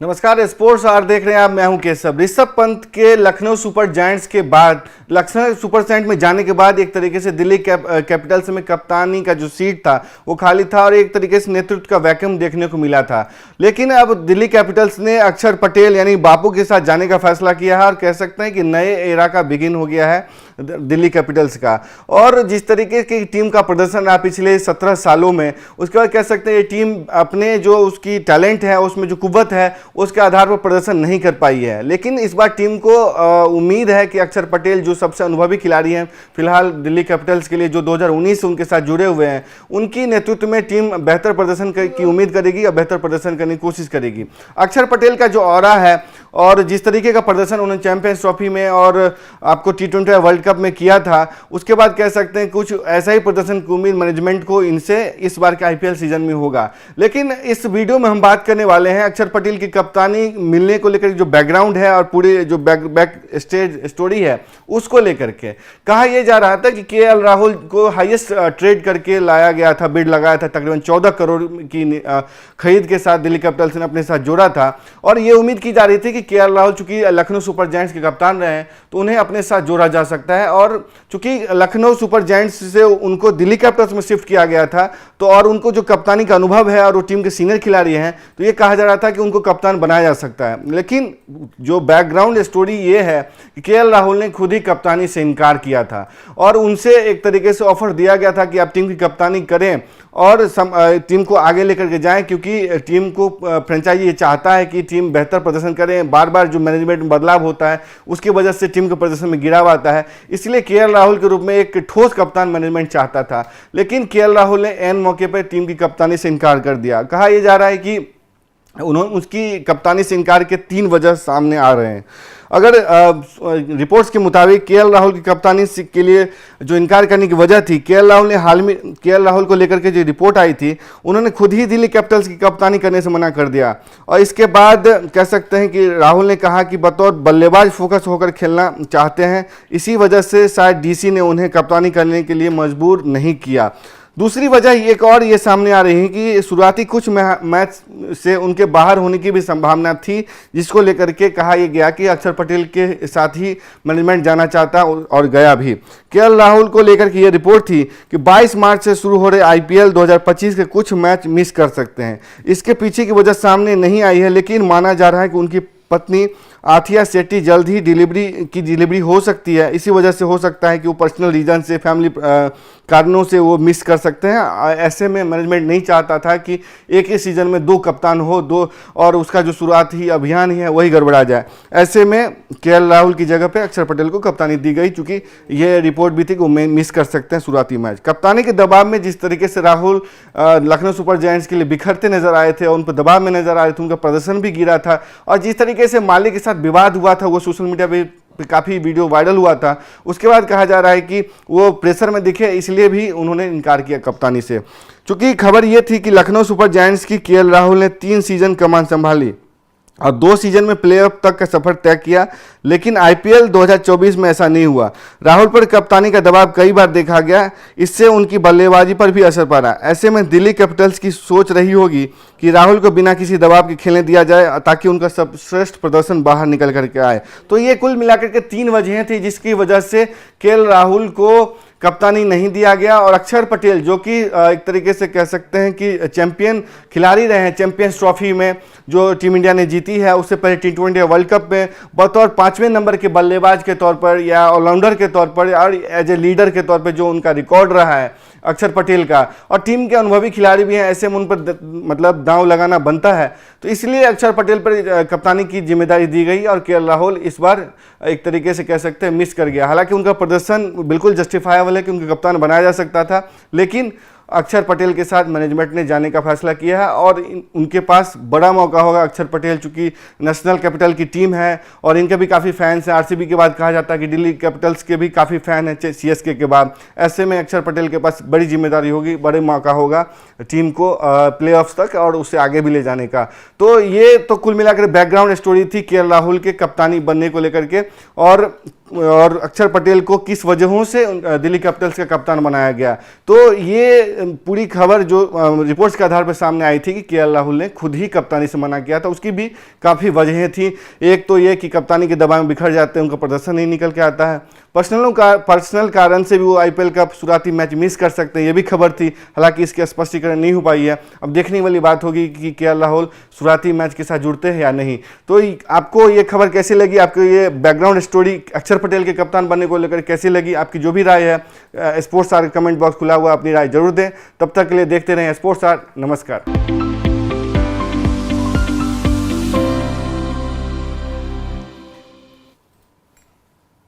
नमस्कार, sports our देख रहे हैं आप। मैं हूं केशव। ऋषभ पंत के लखनऊ सुपर जायंट्स के बाद, लखनऊ सुपर जायंट में जाने के बाद एक तरीके से दिल्ली कैपिटल्स में कप्तानी का जो सीट था वो खाली था और एक तरीके से नेतृत्व का वैक्यूम देखने को मिला था। लेकिन अब दिल्ली कैपिटल्स ने अक्षर पटेल यानी बापू के साथ जाने का फैसला किया है और कह सकते हैं कि नए एरा का बिगिन हो गया है दिल्ली कैपिटल्स का। और जिस तरीके की टीम का प्रदर्शन रहा पिछले 17 सालों में, उसके बाद कह सकते हैं ये टीम अपने जो उसकी टैलेंट है, उसमें जो कुव्वत है, उसके आधार पर प्रदर्शन नहीं कर पाई है। लेकिन इस बार टीम को उम्मीद है कि अक्षर पटेल जो सबसे अनुभवी खिलाड़ी हैं फिलहाल दिल्ली कैपिटल्स के लिए, जो 2019 से उनके साथ जुड़े हुए हैं, उनकी नेतृत्व में टीम बेहतर प्रदर्शन की उम्मीद करेगी और बेहतर प्रदर्शन करने की कोशिश करेगी। अक्षर पटेल का जो ऑरा है और जिस तरीके का प्रदर्शन उन्होंने चैंपियंस ट्रॉफी में और आपको T20 वर्ल्ड कप में किया था, उसके बाद कह सकते हैं कुछ ऐसा ही प्रदर्शन की उम्मीद मैनेजमेंट को इनसे इस बार के IPL सीजन में होगा। लेकिन इस वीडियो में हम बात करने वाले हैं अक्षर पटेल की कप्तानी मिलने को लेकर जो बैकग्राउंड है और पूरे जो बैक स्टेज स्टोरी है उसको लेकर के। कहा यह जा रहा था कि KL राहुल को हाईएस्ट ट्रेड करके लाया गया था, बिड लगाया था, तकरीबन 14 करोड़ की खरीद के साथ दिल्ली कैपिटल्स ने अपने साथ जोड़ा था। और ये उम्मीद की जा रही थी कि KL राहुल चूंकि लखनऊ सुपर जायंट्स के कप्तान रहे हैं तो उन्हें अपने साथ जोड़ा जा सकता है। और चूंकि लखनऊ सुपर जायंट्स से उनको दिल्ली कैपिटल्स में शिफ्ट किया गया था तो और उनको जो कप्तानी का अनुभव है और वो टीम के सीनियर खिलाड़ी हैं, तो ये कहा जा रहा था कि उनको कप्तान बनाया जा सकता है। लेकिन जो बैकग्राउंड स्टोरी ये है कि KL राहुल ने खुद ही कप्तानी से इनकार किया था और उनसे एक तरीके से ऑफर दिया गया था कि आप टीम की कप्तानी करें और टीम को आगे लेकर के जाएं, क्योंकि टीम को फ्रेंचाइजी ये चाहता है कि टीम बेहतर प्रदर्शन करें। बार बार जो मैनेजमेंट में बदलाव होता है उसकी वजह से टीम के प्रदर्शन में गिराव आता है, इसलिए KL राहुल के रूप में एक ठोस कप्तान मैनेजमेंट चाहता था। लेकिन KL राहुल ने ऐन मौके पर टीम की कप्तानी से इनकार कर दिया। कहा यह जा रहा है कि उन्होंने उसकी कप्तानी से इनकार के 3 वजह सामने आ रहे हैं। अगर रिपोर्ट्स के मुताबिक KL राहुल की कप्तानी के लिए जो इनकार करने की वजह थी, KL राहुल ने हाल में KL राहुल को लेकर के जो रिपोर्ट आई थी, उन्होंने खुद ही दिल्ली कैपिटल्स की कप्तानी करने से मना कर दिया। और इसके बाद कह सकते हैं कि राहुल ने कहा कि बतौर बल्लेबाज फोकस होकर खेलना चाहते हैं, इसी वजह से शायद DC ने उन्हें कप्तानी करने के लिए मजबूर नहीं किया। दूसरी वजह एक और ये सामने आ रही है कि शुरुआती कुछ मैच से उनके बाहर होने की भी संभावना थी, जिसको लेकर के कहा यह गया कि अक्षर पटेल के साथ ही मैनेजमेंट जाना चाहता और गया भी। KL राहुल को लेकर के ये रिपोर्ट थी कि 22 मार्च से शुरू हो रहे IPL 2025 के कुछ मैच मिस कर सकते हैं। इसके पीछे की वजह सामने नहीं आई है, लेकिन माना जा रहा है कि उनकी पत्नी आथिया शेट्टी जल्द ही डिलीवरी हो सकती है। इसी वजह से हो सकता है कि वो पर्सनल रीजन से, फैमिली कारणों से वो मिस कर सकते हैं। ऐसे में मैनेजमेंट नहीं चाहता था कि एक ही सीजन में 2 कप्तान हो, 2 और उसका जो शुरुआती अभियान ही है वही गड़बड़ा जाए। ऐसे में KL राहुल की जगह पे अक्षर पटेल को कप्तानी दी गई, क्योंकि ये रिपोर्ट भी थी कि वो मिस कर सकते हैं शुरुआती मैच। कप्तानी के दबाव में जिस तरीके से राहुल लखनऊ सुपर जायंट्स के लिए बिखरते नजर आए थे और उन पर दबाव में नजर आए थे, उनका प्रदर्शन भी गिरा था और जिस तरीके से मालिक के साथ विवाद हुआ था वो सोशल मीडिया पे काफ़ी वीडियो वायरल हुआ था। उसके बाद कहा जा रहा है कि वो प्रेशर में दिखे, इसलिए भी उन्होंने इनकार किया कप्तानी से। चूंकि खबर ये थी कि लखनऊ सुपर जायंट्स की KL राहुल ने 3 सीजन कमान संभाली और 2 सीजन में प्लेऑफ तक का सफर तय किया, लेकिन IPL 2024 में ऐसा नहीं हुआ। राहुल पर कप्तानी का दबाव कई बार देखा गया, इससे उनकी बल्लेबाजी पर भी असर पड़ा। ऐसे में दिल्ली कैपिटल्स की सोच रही होगी कि राहुल को बिना किसी दबाव के खेलने दिया जाए ताकि उनका सर्वश्रेष्ठ प्रदर्शन बाहर निकल करके आए। तो ये कुल मिलाकर के 3 वजहें थी जिसकी वजह से KL राहुल को कप्तानी नहीं दिया गया। और अक्षर पटेल जो कि एक तरीके से कह सकते हैं कि चैंपियन खिलाड़ी रहे हैं, चैंपियंस ट्रॉफी में जो टीम इंडिया ने जीती है, उससे पहले T20 वर्ल्ड कप में बतौर 5वें नंबर के बल्लेबाज के तौर पर या ऑलराउंडर के तौर पर और एज ए लीडर के तौर पर जो उनका रिकॉर्ड रहा है अक्षर पटेल का, और टीम के अनुभवी खिलाड़ी भी हैं, ऐसे में उन पर मतलब दांव लगाना बनता है। तो इसलिए अक्षर पटेल पर कप्तानी की जिम्मेदारी दी गई और KL राहुल इस बार एक तरीके से कह सकते हैं मिस कर गया। हालांकि उनका प्रदर्शन बिल्कुल जस्टिफाएबल है कि उनके कप्तान बनाया जा सकता था, लेकिन अक्षर पटेल के साथ मैनेजमेंट ने जाने का फैसला किया है और उनके पास बड़ा मौका होगा। अक्षर पटेल चूंकि नेशनल कैपिटल की टीम है और इनके भी काफ़ी फैंस हैं। RCB के बाद कहा जाता है कि दिल्ली कैपिटल्स के भी काफ़ी फैन हैं CSK के बाद। ऐसे में अक्षर पटेल के पास बड़ी जिम्मेदारी होगी, बड़े मौका होगा टीम को प्लेऑफ्स तक और उससे आगे भी ले जाने का। तो ये तो कुल मिलाकर बैकग्राउंड स्टोरी थी KL राहुल के कप्तानी बनने को लेकर के। और और अक्षर पटेल को किस वजहों से दिल्ली कैपिटल्स का कप्तान बनाया गया। तो ये पूरी खबर जो रिपोर्ट्स के आधार पर सामने आई थी कि केएल राहुल ने खुद ही कप्तानी से मना किया था, उसकी भी काफ़ी वजहें थी। एक तो ये कि कप्तानी के दबाव में बिखर जाते हैं, उनका प्रदर्शन नहीं निकल के आता है, पर्सनल कारण से भी वो आईपीएल का शुरुआती मैच मिस कर सकते हैं, ये भी खबर थी। हालांकि इसकी स्पष्टीकरण नहीं हो पाई है। अब देखने वाली बात होगी कि केएल राहुल शुरुआती मैच के साथ जुड़ते हैं या नहीं। तो आपको ये खबर कैसी लगी, आपको ये बैकग्राउंड स्टोरी अक्षर पटेल के कप्तान बनने को लेकर कैसी लगी, आपकी जो भी राय है स्पोर्ट्स स्टार कमेंट बॉक्स खुला हुआ, अपनी राय जरूर दें। तब तक के लिए देखते रहें स्पोर्ट्स स्टार। नमस्कार।